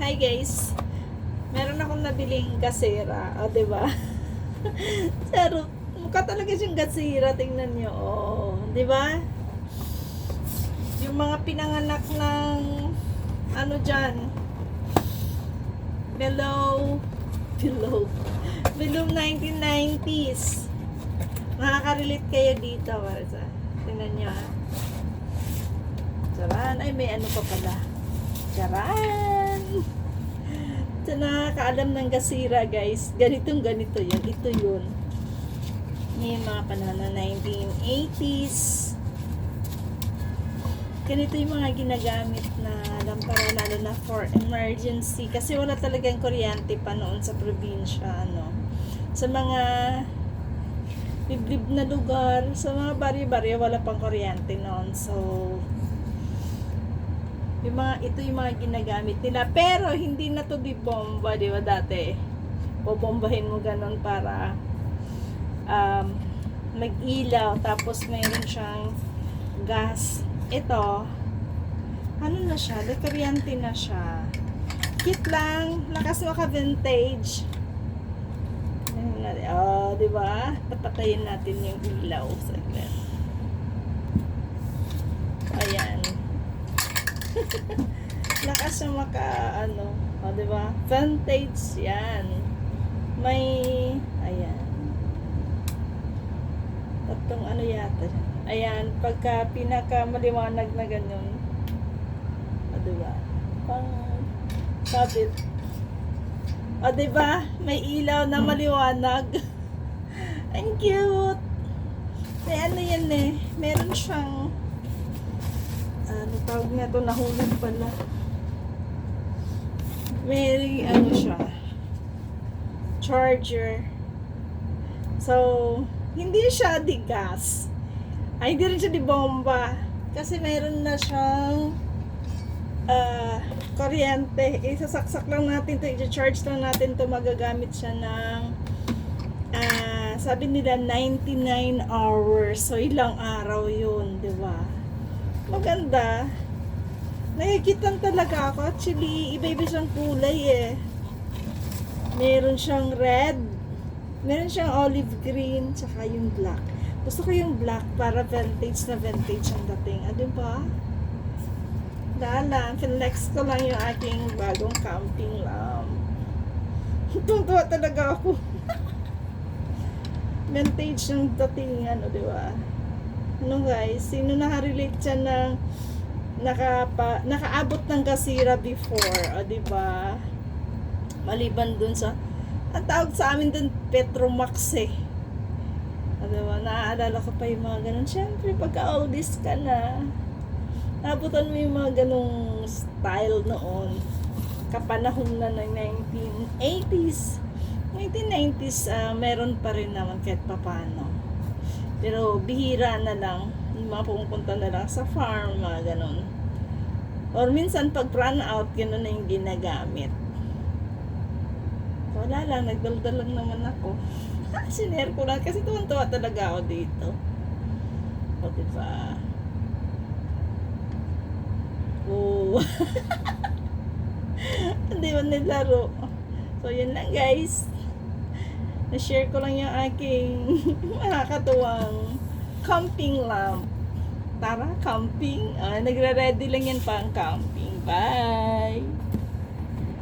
Hi guys. Meron akong nabiling gasera, o di ba? Pero mukha talaga siyang gasera, tingnan niyo. Oh, di ba? Yung mga pinanganak ng ano diyan, below 1990s. Makaka-relate kayo dito, Marisa. Tingnan niyo. Charan, ay may ano pa pala. Charan! Sa nakakaalam ng gasira, guys, ganito yan. Ito yun. Yung mga panahon ng 1980s. Ganito yung mga ginagamit na lampara, lalo na for emergency. Kasi wala talagang kuryente pa noon sa probinsya, ano. Sa mga liblib na lugar, sa mga bari-bari, wala pang kuryente noon. So, ito yung mga ginagamit nila, pero hindi na to di bomba, di ba dati bobombahin mo ganon para mag-ilaw, tapos mayroon siyang gas. Ito ano na siya, kuryente na siya, cute lang, lakas maka vintage. Oh, di ba, tapatayin natin yung ilaw saglit. Ayan. Lakas siya maka ano, o oh, diba? Vintage yan. May ayan. Tatlong ano yata. Ayan, pagka pinaka maliwanag na ganyan. O oh, diba? Pang sabit. O oh, diba? May ilaw na maliwanag. Ang cute. May ano yan eh. Meron siyang ano tawag na ito, nahulog pala. Very ano siya, charger. So hindi siya di gas, ay hindi rin siya di bomba, kasi meron na siyang kuryente. Isasaksak lang natin to, i-charge lang natin to, magagamit siya ng sabi nila 99 hours, so ilang araw yun, di ba? Maganda. Nakikitan talaga ako. Actually, iba-iba siyang kulay eh. Meron siyang red, meron siyang olive green, tsaka yung black. Gusto ko yung black para vintage na vintage ang dating. Ano ba? Dala, flex ko lang yung aking bagong camping lamp. Tuntua talaga ako. Vintage yung dating, ano, di ba? Ano guys, sino nakarelate siya ng nakaabot ng gasira before, o diba? Maliban dun sa, ang tawag sa amin dun Petromax eh, o diba? Naaalala ko pa yung mga ganun. Syempre pagka oldies ka na, nabutan mo yung mga ganung style noon, kapanahon na ng 1980s 1990s. Meron pa rin naman kahit papano, pero bihira na lang, yung mga pumupunta na lang sa farm, mga ganun. Or minsan pag run out, ganun na yung ginagamit. Wala lang, nagdaldal lang naman ako. Sinare ko lang kasi tuwan-tuwa talaga ako dito. O diba? Oh. Hindi ba nilaro? So yun lang guys, na-share ko lang yung aking nakakatuwang camping lamp. Tara, camping. Nagre-ready lang yan pang camping. Bye!